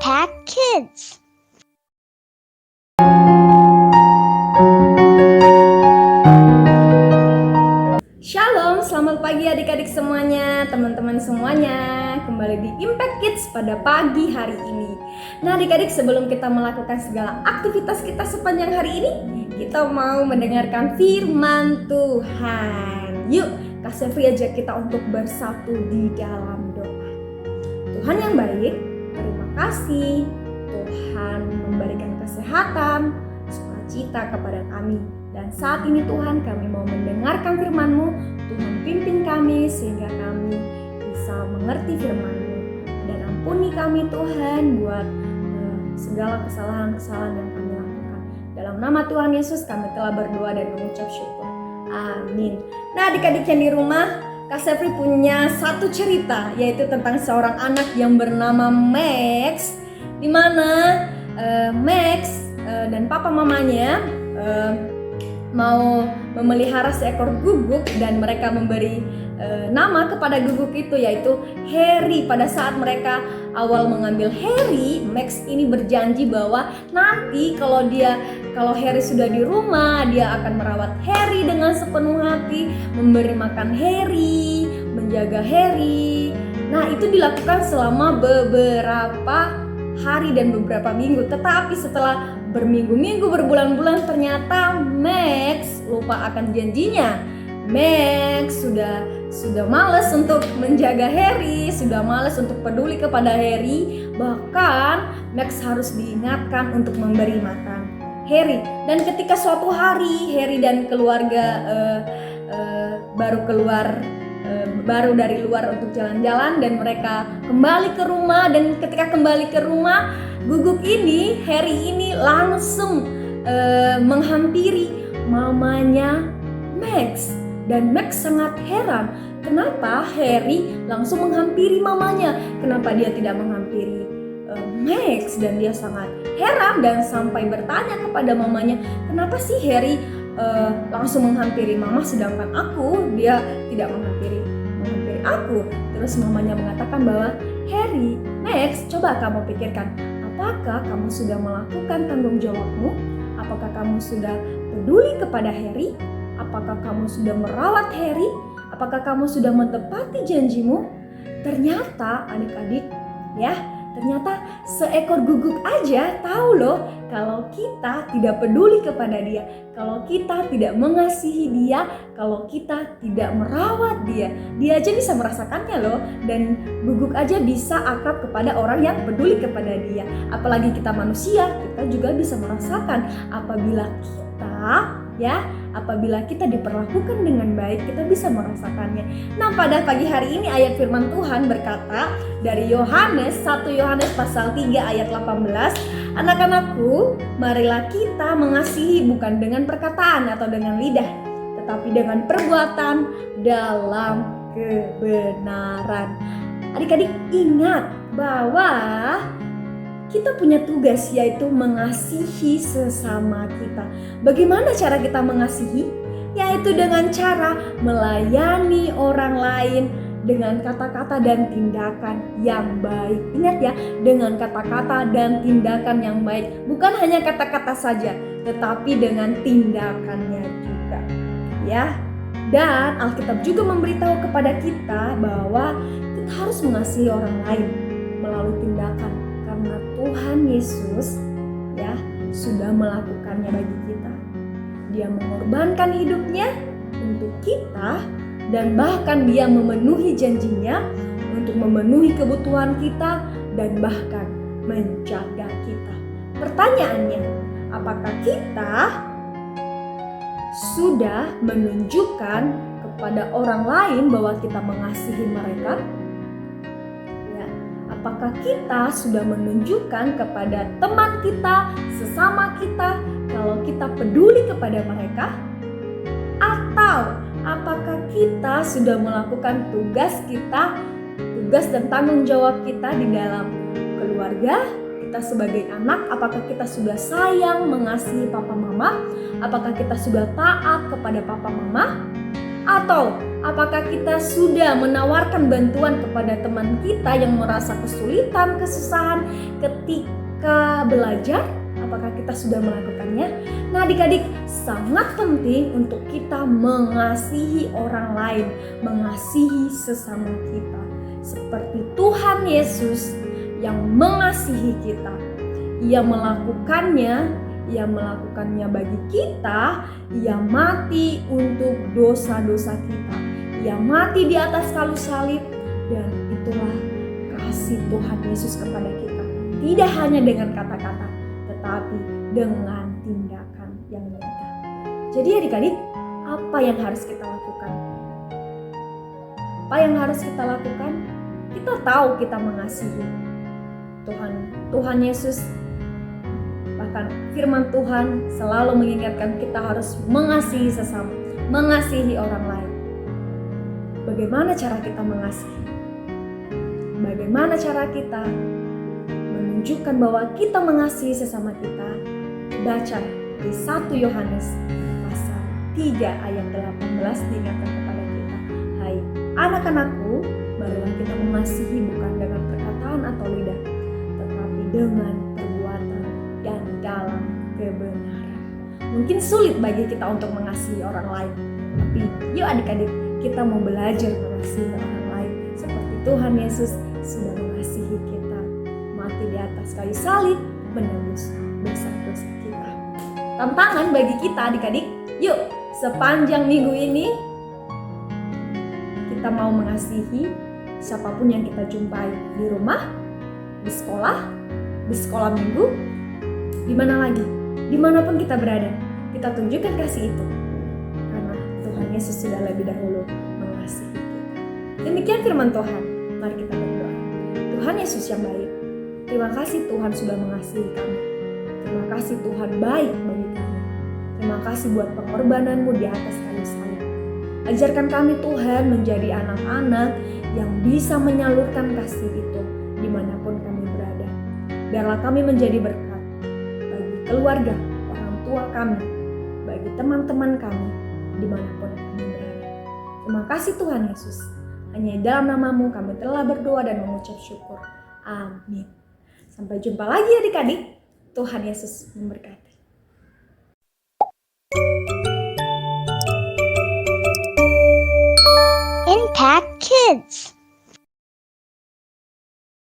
Impact Kids. Shalom, selamat pagi adik-adik semuanya, teman-teman semuanya. Kembali di Impact Kids pada pagi hari ini. Nah adik-adik, sebelum kita melakukan segala aktivitas kita sepanjang hari ini, kita mau mendengarkan firman Tuhan. Yuk, Kak Sevri ajak kita untuk bersatu di dalam doa. Tuhan yang baik, terima kasih. Tuhan memberikan kesehatan, sukacita kepada kami. Dan saat ini Tuhan, kami mau mendengarkan firman-Mu. Tuhan pimpin kami sehingga kami bisa mengerti firman-Mu. Dan ampuni kami Tuhan buat segala kesalahan-kesalahan yang kami lakukan. Dalam nama Tuhan Yesus kami telah berdoa dan mengucap syukur. Amin. Nah adik-adik yang di rumah, Kak Sevri punya satu cerita, yaitu tentang seorang anak yang bernama Max, di mana Max dan papa mamanya mau memelihara seekor guguk, dan mereka memberi nama kepada guguk itu yaitu Harry. Pada saat mereka awal mengambil Harry, Max ini berjanji bahwa nanti kalau Harry sudah di rumah, dia akan merawat Harry dengan sepenuh hati, memberi makan Harry, menjaga Harry. Nah itu dilakukan selama beberapa hari dan beberapa minggu. Tetapi setelah berminggu-minggu, berbulan-bulan, ternyata Max lupa akan janjinya. Max sudah malas untuk menjaga Harry, sudah malas untuk peduli kepada Harry. Bahkan Max harus diingatkan untuk memberi makan Harry. Dan ketika suatu hari Harry dan keluarga baru dari luar untuk jalan-jalan, dan mereka kembali ke rumah, dan ketika kembali ke rumah, guguk ini, Harry ini langsung menghampiri mamanya Max. Dan Max sangat heran, kenapa Harry langsung menghampiri mamanya, kenapa dia tidak menghampiri Max. Dan dia sangat heran dan sampai bertanya kepada mamanya, kenapa sih Harry langsung menghampiri mama sedangkan dia tidak menghampiri aku. Terus mamanya mengatakan bahwa, Harry, Max, coba kamu pikirkan, apakah kamu sudah melakukan tanggung jawabmu? Apakah kamu sudah peduli kepada Harry? Apakah kamu sudah merawat Harry? Apakah kamu sudah menepati janjimu? Ternyata adik-adik ternyata seekor guguk aja tahu loh kalau kita tidak peduli kepada dia, kalau kita tidak mengasihi dia, kalau kita tidak merawat dia. Dia aja bisa merasakannya loh, dan guguk aja bisa akrab kepada orang yang peduli kepada dia. Apalagi kita manusia, kita juga bisa merasakan apabila kita diperlakukan dengan baik, kita bisa merasakannya. Nah, pada pagi hari ini ayat firman Tuhan berkata dari Yohanes 1 Yohanes pasal 3 ayat 18, anak-anakku, marilah kita mengasihi bukan dengan perkataan atau dengan lidah, tetapi dengan perbuatan dalam kebenaran. Adik-adik ingat bahwa kita punya tugas, yaitu mengasihi sesama kita. Bagaimana cara kita mengasihi? Yaitu dengan cara melayani orang lain dengan kata-kata dan tindakan yang baik. Ingat ya, dengan kata-kata dan tindakan yang baik. Bukan hanya kata-kata saja, tetapi dengan tindakannya juga. Ya. Dan Alkitab juga memberitahu kepada kita bahwa kita harus mengasihi orang lain melalui tindakan. Karena Tuhan Yesus sudah melakukannya bagi kita. Dia mengorbankan hidupnya untuk kita, dan bahkan dia memenuhi janjinya untuk memenuhi kebutuhan kita dan bahkan menjaga kita. Pertanyaannya, apakah kita sudah menunjukkan kepada orang lain bahwa kita mengasihi mereka? Apakah kita sudah menunjukkan kepada teman kita, sesama kita, kalau kita peduli kepada mereka? Atau apakah kita sudah melakukan tugas dan tanggung jawab kita di dalam keluarga? Kita sebagai anak, apakah kita sudah sayang mengasihi papa mama? Apakah kita sudah taat kepada papa mama? Atau Apakah kita sudah menawarkan bantuan kepada teman kita yang merasa kesulitan, kesusahan ketika belajar? Apakah kita sudah melakukannya? Nah, adik-adik, sangat penting untuk kita mengasihi orang lain, mengasihi sesama kita. Seperti Tuhan Yesus yang mengasihi kita. Ia melakukannya bagi kita. Ia mati untuk dosa-dosa kita. Ia mati di atas kayu salib, dan itulah kasih Tuhan Yesus kepada kita. Tidak hanya dengan kata-kata, tetapi dengan tindakan yang nyata. Jadi adik-adik, apa yang harus kita lakukan? Apa yang harus kita lakukan? Kita tahu kita mengasihi Tuhan Yesus. Bahkan firman Tuhan selalu mengingatkan kita harus mengasihi sesama, mengasihi orang lain. Bagaimana cara kita mengasihi? Bagaimana cara kita menunjukkan bahwa kita mengasihi sesama kita? Baca di 1 Yohanes pasal 3 ayat 18 diingatkan kepada kita. Hai anak-anakku, marilah kita mengasihi bukan dengan perkataan atau lidah, tetapi dengan perbuatan dan dalam kebenaran. Mungkin sulit bagi kita untuk mengasihi orang lain, tapi yuk adik-adik, kita mau belajar mengasihi orang lain seperti Tuhan Yesus sudah mengasihi kita, mati di atas kayu salib menebus dosa-dosa kita. Tantangan bagi kita adik-adik, yuk sepanjang minggu ini kita mau mengasihi siapapun yang kita jumpai di rumah, di sekolah minggu, di mana lagi, dimanapun kita berada, kita tunjukkan kasih itu. Tuhan Yesus sudah lebih dahulu mengasihi kita. Demikian firman Tuhan. Mari kita berdoa. Tuhan Yesus yang baik, terima kasih Tuhan sudah mengasihi kami. Terima kasih Tuhan baik bagi kami. Terima kasih buat pengorbananmu di atas kayu salib. Ajarkan kami Tuhan menjadi anak-anak yang bisa menyalurkan kasih itu dimanapun kami berada. Biarlah kami menjadi berkat bagi keluarga, orang tua kami, bagi teman-teman kami, dimanapun kami berada. Terima kasih Tuhan Yesus. Hanya di dalam nama-Mu kami telah berdoa dan mengucap syukur. Amin. Sampai jumpa lagi adik-adik. Tuhan Yesus memberkati. Impact Kids.